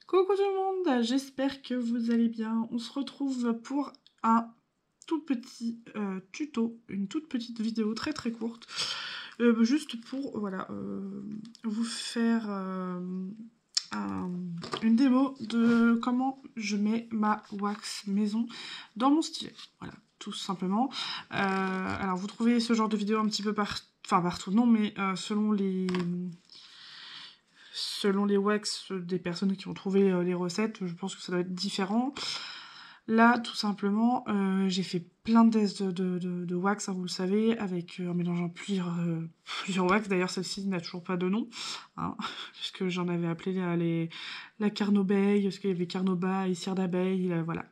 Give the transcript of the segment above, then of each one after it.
Coucou tout le monde, j'espère que vous allez bien. On se retrouve pour un tout petit tuto, une toute petite vidéo très très courte, juste pour voilà, vous faire une démo de comment je mets ma wax maison dans mon stylet. Voilà, tout simplement. Alors vous trouvez ce genre de vidéo un petit peu partout, non, mais selon les wax des personnes qui ont trouvé les recettes, je pense que ça doit être différent. Là, tout simplement, j'ai fait plein de tests de wax, hein, vous le savez, avec en mélangeant plusieurs wax. D'ailleurs, celle-ci n'a toujours pas de nom, hein, puisque j'en avais appelé la Carnobeille, parce qu'il y avait Carnoba et cire d'abeille, voilà.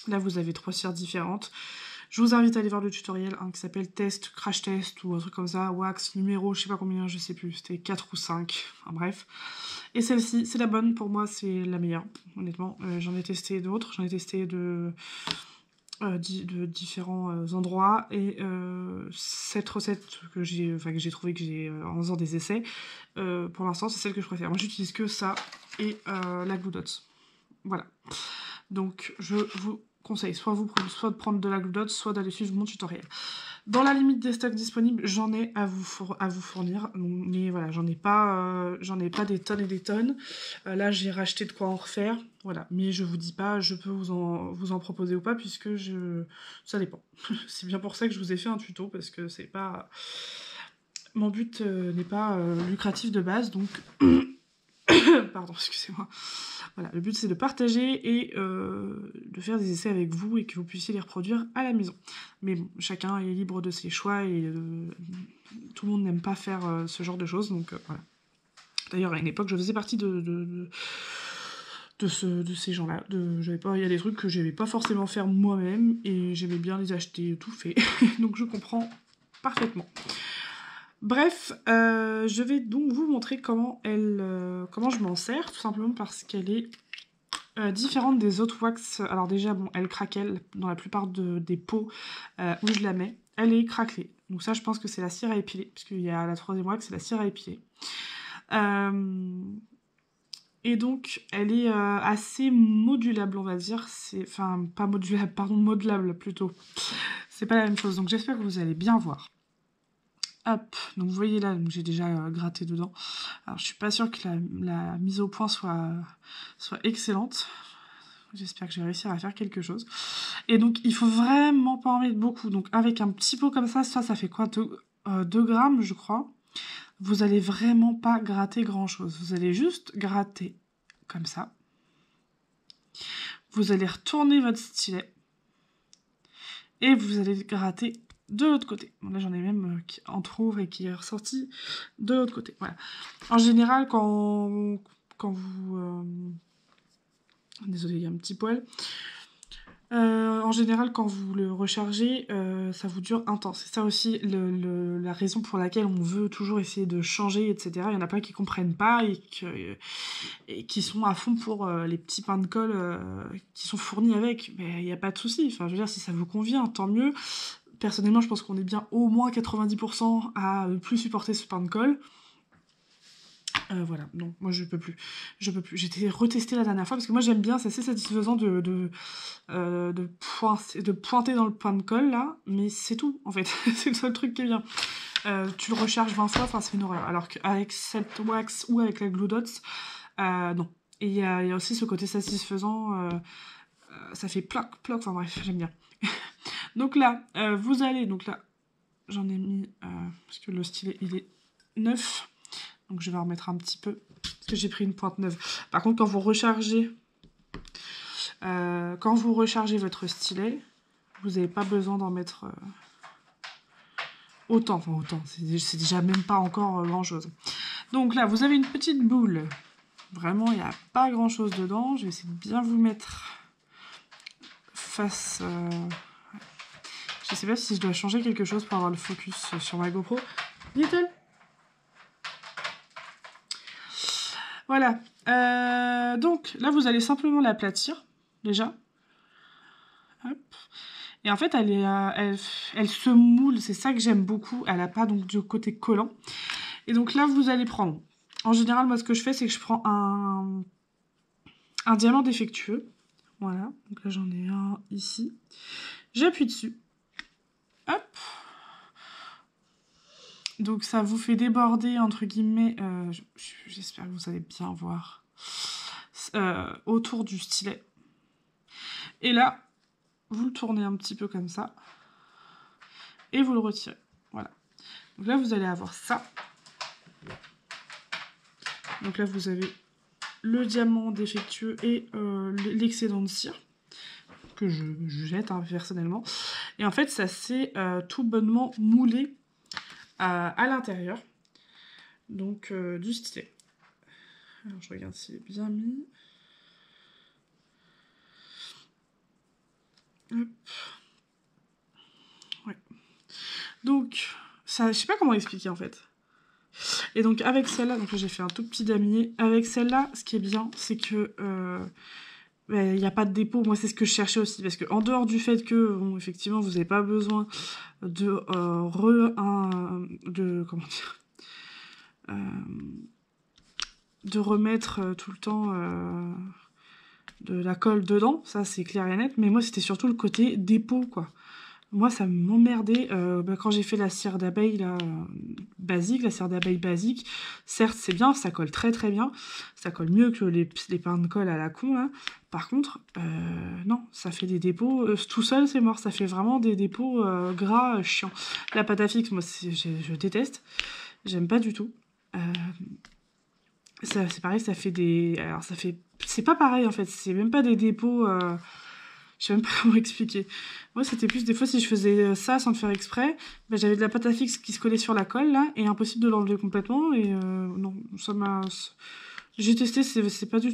Là, vous avez 3 cires différentes. Je vous invite à aller voir le tutoriel hein, qui s'appelle test, crash test ou un truc comme ça, wax, numéro, je sais pas combien, je sais plus, c'était 4 ou 5, enfin bref. Et celle-ci, c'est la bonne, pour moi c'est la meilleure, honnêtement. J'en ai testé d'autres, j'en ai testé de différents endroits, et cette recette que j'ai trouvé, que j'ai en faisant des essais, pour l'instant c'est celle que je préfère. Moi j'utilise que ça et la Glue Dots. Voilà. Donc je vous conseille soit de prendre de la Glue Dots, soit d'aller suivre mon tutoriel. Dans la limite des stocks disponibles, j'en ai à vous fournir, mais voilà, j'en ai pas des tonnes et des tonnes. Là, j'ai racheté de quoi en refaire, voilà. Mais je vous dis pas, je peux vous en proposer ou pas, puisque ça dépend. C'est bien pour ça que je vous ai fait un tuto, parce que c'est pas... Mon but n'est pas lucratif de base, donc... Pardon, excusez-moi. Voilà, le but c'est de partager et de faire des essais avec vous et que vous puissiez les reproduire à la maison. Mais bon, chacun est libre de ses choix et tout le monde n'aime pas faire ce genre de choses, donc voilà. D'ailleurs, à une époque, je faisais partie de ces gens-là. Il y a des trucs que j'aimais pas forcément faire moi-même et j'aimais bien les acheter tout fait. Donc je comprends parfaitement. Bref, je vais donc vous montrer comment je m'en sers, tout simplement parce qu'elle est différente des autres wax. Alors déjà, bon, elle craquelle dans la plupart des pots où je la mets. Elle est craquelée. Donc ça, je pense que c'est la cire à épiler, puisqu'il y a la troisième wax, c'est la cire à épiler. Et donc, elle est assez modulable, on va dire. Enfin, pas modulable, pardon, modelable plutôt. C'est pas la même chose, donc j'espère que vous allez bien voir. Hop, donc vous voyez là, j'ai déjà gratté dedans. Alors je suis pas sûre que la mise au point soit excellente. J'espère que je vais réussir à faire quelque chose. Et donc il faut vraiment pas en mettre beaucoup. Donc avec un petit pot comme ça fait quoi, 2 grammes je crois. Vous allez vraiment pas gratter grand chose. Vous allez juste gratter comme ça. Vous allez retourner votre stylet. Et vous allez gratter de l'autre côté. Bon, là j'en ai même qui entrouvre et qui est ressorti de l'autre côté. Voilà. En général, quand vous... Désolée, il y a un petit poil. En général, quand vous le rechargez, ça vous dure un temps. C'est ça aussi la raison pour laquelle on veut toujours essayer de changer, etc. Il y en a pas qui comprennent pas et qui sont à fond pour les petits pains de colle qui sont fournis avec. Mais il n'y a pas de souci. Enfin, je veux dire, si ça vous convient, tant mieux. Personnellement, je pense qu'on est bien au moins 90% à ne plus supporter ce pain de colle. Voilà, non, moi je peux plus. J'étais retestée la dernière fois parce que moi j'aime bien, c'est assez satisfaisant de pointer dans le pain de colle là, mais c'est tout en fait. C'est le seul truc qui est bien. Tu le recharges 20 fois, enfin c'est une horreur. Alors qu'avec cette wax ou avec la Glue Dots, non. Et il y a aussi ce côté satisfaisant, ça fait ploc, ploc, enfin bref, j'aime bien. Donc là, vous allez, donc là, j'en ai mis, parce que le stylet il est neuf. Donc je vais en remettre un petit peu, parce que j'ai pris une pointe neuve. Par contre, quand vous rechargez votre stylet, vous n'avez pas besoin d'en mettre autant. Enfin, autant, c'est déjà même pas encore grand-chose. Donc là, vous avez une petite boule. Vraiment, il n'y a pas grand-chose dedans. Je vais essayer de bien vous mettre face... Je sais pas si je dois changer quelque chose pour avoir le focus sur ma GoPro. Little. Voilà, donc là vous allez simplement l'aplatir, déjà. Hop. Et en fait elle se moule, c'est ça que j'aime beaucoup, elle n'a pas donc de côté collant. Et donc là vous allez prendre, en général moi ce que je fais c'est que je prends un diamant défectueux. Voilà, donc là j'en ai un ici. J'appuie dessus. Hop. Donc ça vous fait déborder, entre guillemets, j'espère que vous allez bien voir, autour du stylet. Et là, vous le tournez un petit peu comme ça. Et vous le retirez. Voilà. Donc là, vous allez avoir ça. Donc là, vous avez le diamant défectueux et l'excédent de cire. Que je jette, hein, personnellement. Et en fait, ça s'est tout bonnement moulé à l'intérieur. Donc, du stylet. Alors, je regarde s'il est bien mis. Hop. Ouais. Donc, ça, je sais pas comment expliquer en fait. Et donc avec celle-là, donc là j'ai fait un tout petit damier. Avec celle-là, ce qui est bien, c'est que il n'y a pas de dépôt. Moi, c'est ce que je cherchais aussi, parce que en dehors du fait que, bon, effectivement, vous n'avez pas besoin de comment dire, de remettre tout le temps de la colle dedans, ça c'est clair et net. Mais moi, c'était surtout le côté dépôt, quoi. Moi, ça m'emmerdait quand j'ai fait la cire d'abeille basique, la cire d'abeille basique. Certes, c'est bien, ça colle très très bien. Ça colle mieux que les pains de colle à la con, là. Par contre, non, ça fait des dépôts. Tout seul, c'est mort. Ça fait vraiment des dépôts gras, chiants. La pâte à fixe, moi, je déteste. J'aime pas du tout. C'est pareil, ça fait des... Alors, ça fait... C'est pas pareil, en fait. C'est même pas des dépôts... Je sais même pas comment expliquer. Moi, c'était plus des fois, si je faisais ça sans le faire exprès, ben, j'avais de la pâte à fixe qui se collait sur la colle, là, et impossible de l'enlever complètement. Et non, ça m'a... J'ai testé, c'est pas du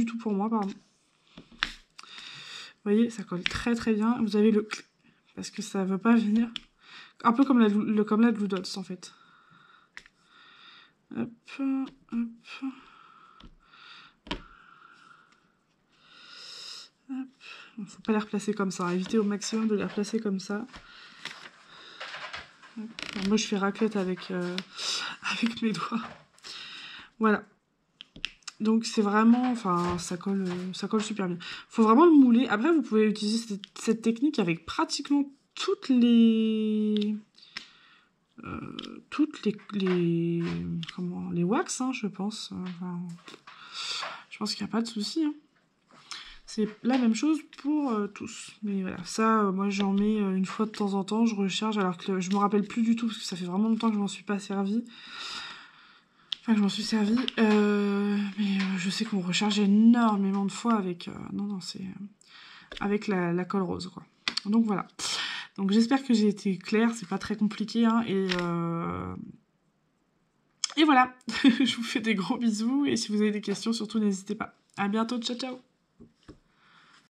tout pour moi, pardon. Vous voyez, ça colle très très bien. Vous avez le... Parce que ça veut pas venir. Un peu comme la Glue Dots, en fait. Hop, hop... Hop. Faut pas les replacer comme ça, éviter au maximum de les replacer comme ça. Alors moi je fais raclette avec mes doigts. Voilà. Donc c'est vraiment, enfin ça colle super bien. Faut vraiment le mouler. Après vous pouvez utiliser cette technique avec pratiquement toutes les les wax, hein, je pense. Enfin, je pense qu'il n'y a pas de souci. Hein. C'est la même chose pour tous. Mais voilà, ça, moi j'en mets une fois de temps en temps, je recharge, alors que je me rappelle plus du tout, parce que ça fait vraiment longtemps que je m'en suis pas servi. Enfin, je m'en suis servi. Mais je sais qu'on recharge énormément de fois avec... non, c'est... avec la colle rose, quoi. Donc voilà. Donc j'espère que j'ai été claire, c'est pas très compliqué, hein, et voilà. Je vous fais des gros bisous, et si vous avez des questions, surtout n'hésitez pas. À bientôt, ciao ciao.